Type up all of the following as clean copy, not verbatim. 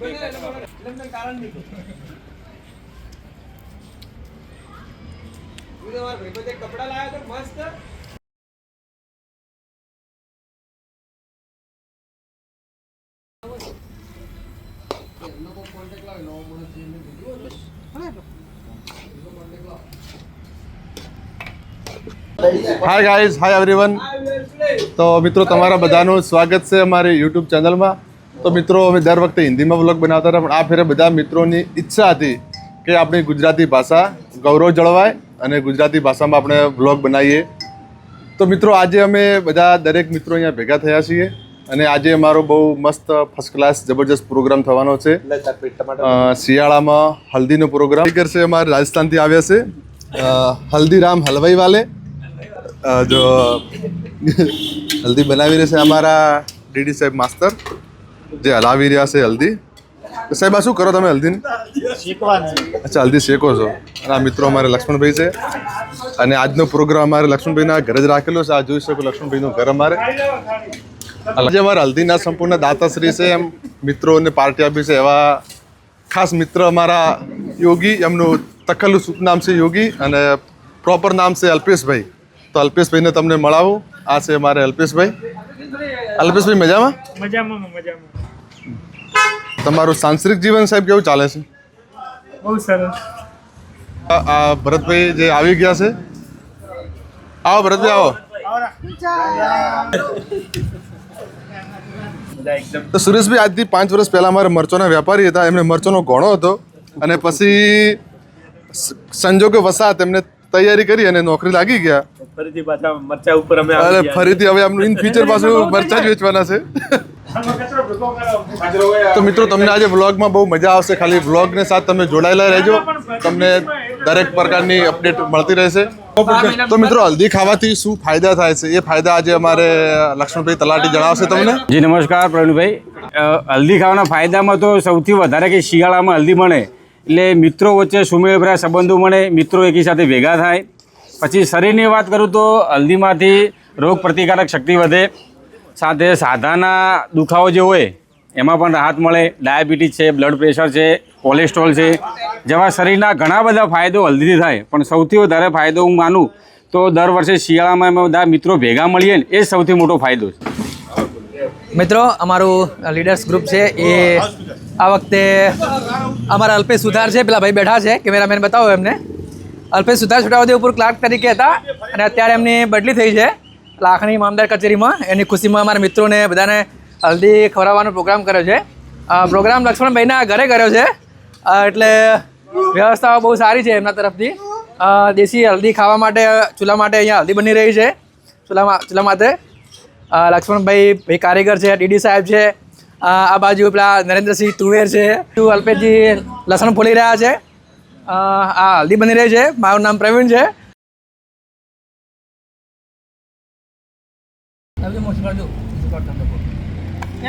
કપડા લાવ્યો તો મસ્ત હાય ગાઈઝ, હાય એવરીવન. તો મિત્રો તમારા બધાનું સ્વાગત છે અમારી યુટ્યુબ ચેનલમાં. તો મિત્રો અમે દર વખતે હિન્દીમાં વ્લોગ બનાવતા હતા, પણ આ ફેરે બધા મિત્રોની ઈચ્છા હતી કે આપણી ગુજરાતી ભાષા ગૌરવ જળવાય અને ગુજરાતી ભાષામાં આપણે વ્લોગ બનાવીએ. તો મિત્રો આજે અમે બધા દરેક મિત્રો અહીંયા ભેગા થયા છીએ અને આજે અમારો બહુ મસ્ત ફર્સ્ટ ક્લાસ જબરજસ્ત પ્રોગ્રામ થવાનો છે. શિયાળામાં હલ્દીનો પ્રોગ્રામ છે. અમારે રાજસ્થાનથી આવ્યા છે હલ્દીરામ હલવાઈ વાલે, જો હલ્દી બનાવી રહ્યા છે અમારા ડીડી સાહેબ માસ્તર, જે હલાવી રહ્યા છે હલ્દી. સાહેબ આ શું કરો તમે હલ્દીને? અચ્છા, હલ્દી શેકો છો. અને આ મિત્રો અમારે લક્ષ્મણભાઈ છે અને આજનો પ્રોગ્રામ અમારે લક્ષ્મણભાઈના ઘરે જ રાખેલો છે. આ જોઈ શકો લક્ષ્મણભાઈનું ઘર અમારે. આજે અમારા હલ્દીના સંપૂર્ણ દાતાશ્રી છે, એમ મિત્રોને પાર્ટી આપી છે એવા ખાસ મિત્ર અમારા યોગી, એમનું તખલ્લુ શુભ નામ છે યોગી અને પ્રોપર નામ છે અલ્પેશભાઈ. તો અલ્પેશભાઈને તમને મળાવું. આ છે અમારે અલ્પેશભાઈ. અલ્પેશભાઈ મજામાં? મજામાં. તમારું સાંસારિક જીવન સાહેબ કેવું ચાલે છે? બહુ સરસ. આ ભરતભાઈ જે આવી ગયા છે, આવો ભરતભાઈ આવો. તો સુરેશભાઈ આજથી 5 વર્ષ પહેલા અમારા મરચોના વેપારી હતા. એમને મરચોનો ઘોણો હતો અને પછી સંજોગે વસાત એમને તૈયારી કરી અને નોકરી લાગી ગયા. ફરીથી પાછા મરચા ઉપર અમે અરે ફરીથી હવે આમનું ઇન ફ્યુચર પાછું મરચા જ વેચવાના છે. તો મિત્રો તમને આજે વ્લોગમાં બહુ મજા આવશે. ખાલી વ્લોગને સાથ તમે જોડાયેલા રહેજો, તમને દરેક પ્રકારની અપડેટ મળતી રહેશે. તો મિત્રો હલ્દી ખાવાથી શું ફાયદા થાય છે એ ફાયદા આજે અમારે લક્ષ્મણભાઈ તલાટી જણાવશે તમને. જી નમસ્કાર પ્રવીણભાઈ. હલ્દી ખાવાના ફાયદામાં તો સૌથી વધારે કે શિયાળામાં હલ્દી મળે એટલે મિત્રો વચ્ચે સુમેળભર્યા સંબંધો મળે, મિત્રો એકી સાથે ભેગા થાય. પછી શરીરની વાત કરું તો હલ્દીમાંથી રોગ પ્રતિકારક શક્તિ વધે, સાથે સાધાના દુખાવો જે હોય એમાં પણ રાહત મળે. ડાયાબિટીસ છે, બ્લડ પ્રેશર છે, કોલેસ્ટ્રોલ છે, જેવા શરીરના ઘણા બધા ફાયદો હલ્દીથી થાય. પણ સૌથી વધારે ફાયદો હું માનું તો દર વર્ષે શિયાળામાં અમે બધા મિત્રો ભેગા મળીએ ને એ જ સૌથી મોટો ફાયદો છે. મિત્રો અમારું લીડર્સ ગ્રુપ છે એ આ વખતે અમારા અલ્પેશ સુધાર છે, પેલા ભાઈ બેઠા છે, કેમેરામેન બતાવો એમને. અલ્પેશ સુધાર છોટાઉદેપુર ક્લાર્ક તરીકે હતા અને અત્યારે એમની બદલી થઈ છે લાખણી મામદાર કચેરીમાં. એની ખુશીમાં અમારા મિત્રોને બધાને હલ્દી ખવડાવવાનો પ્રોગ્રામ કર્યો છે. પ્રોગ્રામ લક્ષ્મણભાઈના ઘરે કર્યો છે એટલે વ્યવસ્થાઓ બહુ સારી છે એમના તરફથી. દેશી હલ્દી ખાવા માટે ચૂલા માટે અહીંયા હલ્દી બની રહી છે. ચૂલા માટે લક્ષ્મણભાઈ કારીગર છે, ડીડી સાહેબ છે, આ બાજુ પેલા નરેન્દ્રસિંહ તુવેર છે, અલ્પેશજી લસણ ફોલી રહ્યા છે. આ હલ્દી બની રહી છે. મારું નામ પ્રવીણ છે.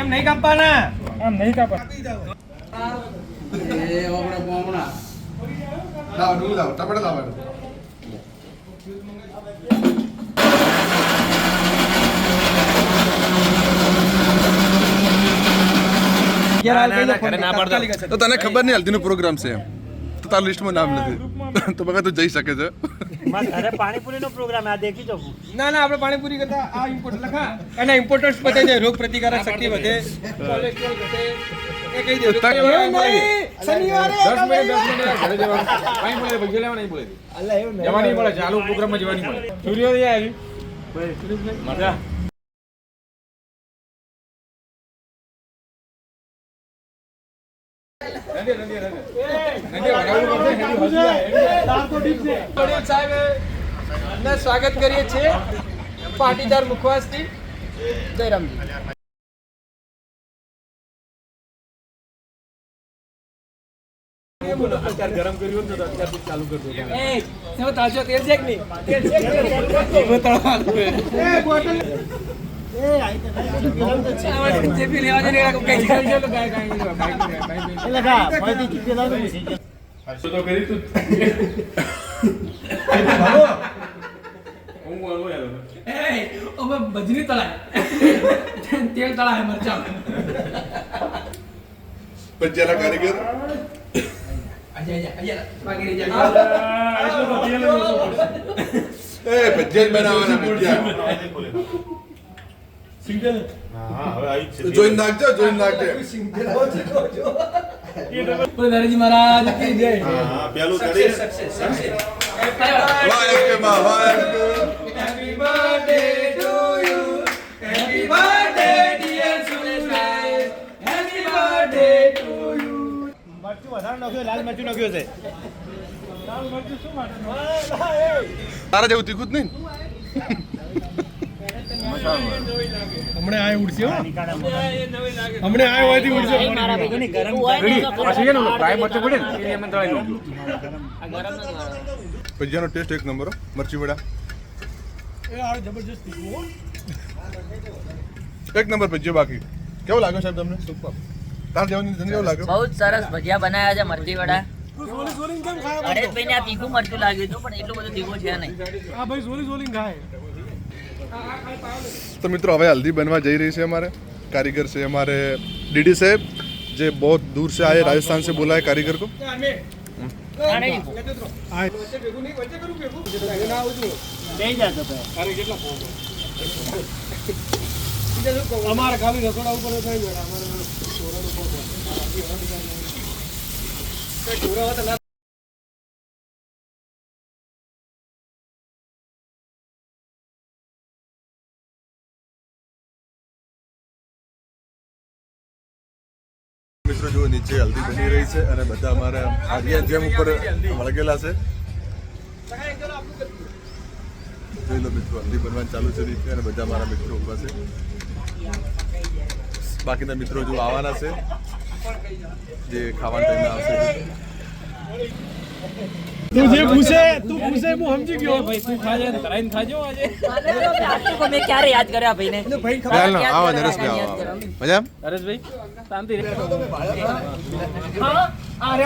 એમ નહીં કાપવાના, આમ નહીં કાપા. તો તને ખબર નહીં હલ્દીનો પ્રોગ્રામ છે એમ, તો તારું લિસ્ટમાં નામ નથી તો બગા તું જઈ શકે છે. ઘરે પાણીપુરીનો પ્રોગ્રામ આ દેખી જવું. ના આપણે પાણીપુરી કરતા આ ઇમ્પોર્ટ લખા એના ઇમ્પોર્ટન્સ વધે છે, રોગ પ્રતિકારક શક્તિ વધે, કોલેસ્ટ્રોલ ઘટે. એ કહી દે શનિવારે 10 મિનિટ ઘરે જવાનું. પાણીપુરી ભજી લેવા નહીં બોલે. અલ્લા એવું નહીં જવાની મળે, ચાલુ પ્રોગ્રામમાં જવાની મળે. સૂર્યોદય આવી મજા. સ્વાગત કરીએ છીએ પાટીદાર મુખવાસથી. જયરામજી. ગરમ કર્યું તો અત્યારથી ચાલુ કરી દો. તાજો તેલ છે કે નહીં? ભજની તળાય તેલ તળાય મરચા ભજીયાના કારીગર એ ભજીયા જ બનાવવાના ભજીયા જોઈને નાખજો નરેજી મહારાજ કી જય વાહ એકે માં વાહ happy birthday to you happy birthday dear Suresh happy birthday to you તારા જેવું તીખું જ નહીં હમણે આય ઉડશે હો હમણે આય હોયથી ઉડશે ભજીયાનો ટેસ્ટ એક નંબર હો. મરચી વડા એ આ જબરજસ્ત હો એક નંબર ભજીયો બાકી કેવું લાગ્યો સાહેબ તમને સુપર તાર જેવું કેવું લાગ્યો બહુ જ સરસ ભજીયા બનાવ્યા છે મરચી વડા સોલી સોલી કેમ ખાય હરેશભાઈને આ તીખું મરચું લાગ્યું હતું પણ એટલું બધું તીખું છે નહીં આ ભાઈ સોલી સોલી ખાય तो मित्रों હવે हल्दी बनवा जा रही है हमारे कारीगर से हमारे डीडी साहब जो बहुत दूर से आए राजस्थान से बोला है कारीगर को અમારે ખાલી રસોડા ઉપર થઈ ગયા અમારે मित्रों जो नीचे हल्दी बनी रही है અને બધા અમારા આડિયા જેમ ઉપર વળગેલા છે જોઈ લો મિત્રો હલ્દી બનવાનું ચાલુ છે નીચે અને બધા મારા મિત્રો ઊભા છે બાકીના મિત્રો જો આવવાના છે જે ખાવાના ટાઈમે આવશે તું જે પૂછે હું સમજી ગયો ભાઈ તું ખાજે તરાઈને ખાજો આજે મેં ક્યારે યાદ કર્યા ભાઈને ચાલ ના આવો નરેશભાઈ આવો મજા હરેશભાઈ શાંતિ અરે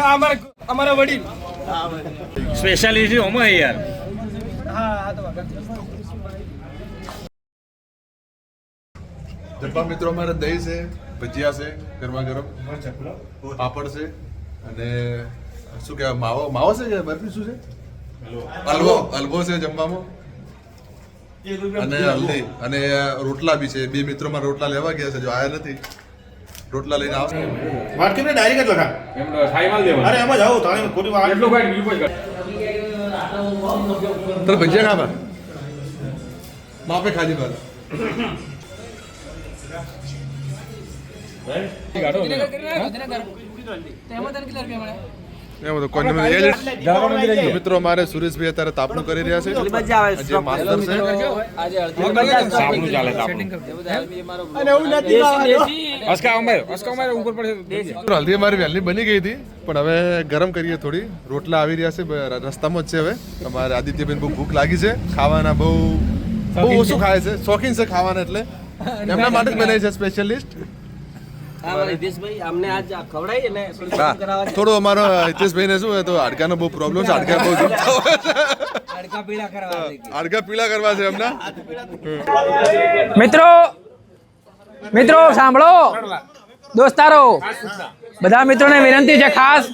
અમારા વડીલ સ્પેશિયાલિટી હોમો હે યાર જબ્બા મિત્રો અમારે દહીં છે ભજીયા છે ગરમા ગરમ પાપડ છે અને શું કહેવાય માવો માવો છે કે બરફી શું છે હલવો છે જમવામાં અને હલ્દી અને રોટલા બી છે બે મિત્રોમાં રોટલા લેવા ગયા છે જો આયા નથી રોટલા લઈને આવશે માર્કેટમાં ડાયરેક્ટ જ લખા એમ થાઈમાં દેવા અરે એમાં જાઓ તારે ખોટી વાત એટલું કાઢ બીજું કોઈ તને ભજીયા ખાવા માપે ખાજી બાર એમ તો કોઈ નહીં મિત્રો અમારે સુરેશભાઈ અત્યારે તાપણું કરી રહ્યા છે જે માસ્ટર છે સામનું ચાલે અસ્કા ઉમેર ઉપર પડે હલ્દી અમારી વહેલી બની ગઈ હતી પણ હવે ગરમ કરીએ થોડી રોટલા આવી રહ્યા છે રસ્તામાં જ છે હવે અમારે આદિત્યબેન બહુ ભૂખ લાગી છે ખાવાના બહુ ઓછું ખાય છે શોખીન છે ખાવાના એટલે એમના માટે જ બનાવી છે સ્પેશિયલિસ્ટ થોડો અમારો હિતેશભાઈ ને શું હોય તો હાડકાનો બહુ પ્રોબ્લેમ છે હાડકા બહુ દુખતા હોય છે હાડકા પીળા કરવા છે એમના મિત્રો સાંભળો દોસ્તારો બધા મિત્રોને વિનંતી છે ખાસ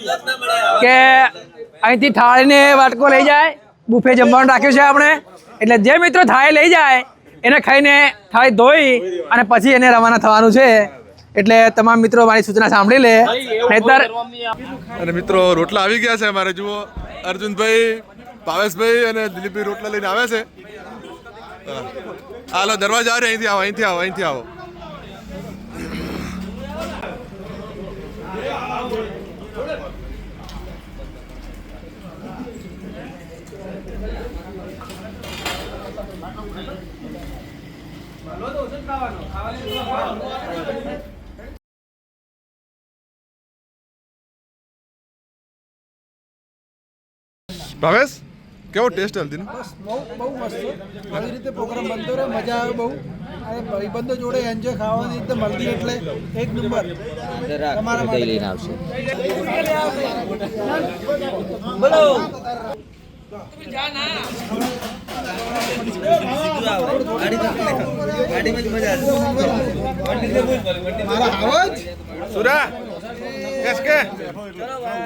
કે અહીંથી થાળીને વાટકો લઈ જાય બુફે જમવાનું રાખ્યું છે આપણે એટલે જે મિત્રો થાળી લઈ જાય એને ખાઈને થાળી ધોઈ અને પછી એને રવાના થવાનું છે એટલે તમામ મિત્રો મારી સૂચના સાંભળી લે નહીતર અને મિત્રો રોટલા આવી ગયા છે અમારે જુઓ અર્જુનભાઈ ભાવેશભાઈ અને દિલીપભાઈ રોટલા લઈને આવે છે હાલો દરવાજા આવે અહીંથી આવો ભાવેશ કેવો ટેસ્ટ હલ્દીનો બહુ મસ્ત આવી રીતે પ્રોગ્રામ બનતો રહે મજા આવે બહુ અને ભાઈબંધો જોડે એન્જોય ખાવાની એકદમ હલ્દી એટલે એક નંબર તમારા માટે લઈને આવશે બોલો સુરા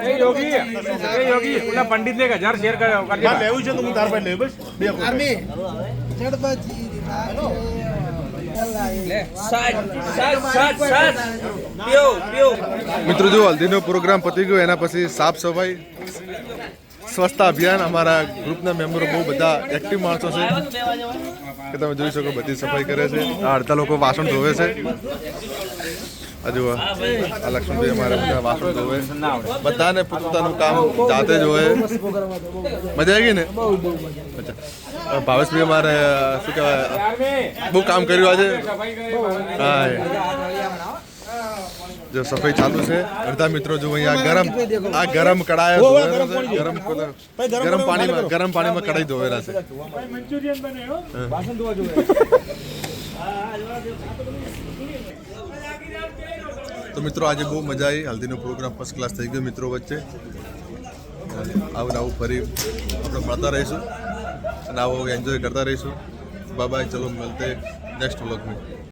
એ યોગી પેલા પંડિતને 1000 શેર કર્યો મારે લેવું છે તો હું તાર પાસે લેવું બસ બે આર્મી જડબાજી મિત્રો જો હલ્દીનો પ્રોગ્રામ પતી ગયો એના પછી સાફ સફાઈ સ્વચ્છતા અભિયાન અમારા ગ્રુપના મેમ્બરો બહુ બધા એક્ટિવ માણસો છે કે તમે જોઈ શકો બધી સફાઈ કરે છે આ અડધા લોકો વાસણ ધોવે છે હજુ આ લક્ષ્મણભાઈ અમારે બધા વાસણ ધોવે બધાને પોતાનું કામ જાતે જ હોય મજા આવી ગઈ ને અચ્છા ભાવેશભાઈ અમારે શું કહેવાય બહુ કામ કર્યું આજે હા જો સફાઈ ચાલુ છે અડધા મિત્રો જો અહીંયા ગરમ કડાય ગરમ પાણીમાં કડાઈ ધોવેલા છે તો મિત્રો આજે બહુ મજા આવી હલ્દીનો પ્રોગ્રામ ફર્સ્ટ ક્લાસ થઈ ગયો મિત્રો વચ્ચે આવું ફરી આપણે મળતા રહીશું અને આવો એન્જોય કરતા રહીશું બાય બાય ચલો મળતે નેક્સ્ટ વ્લોગ में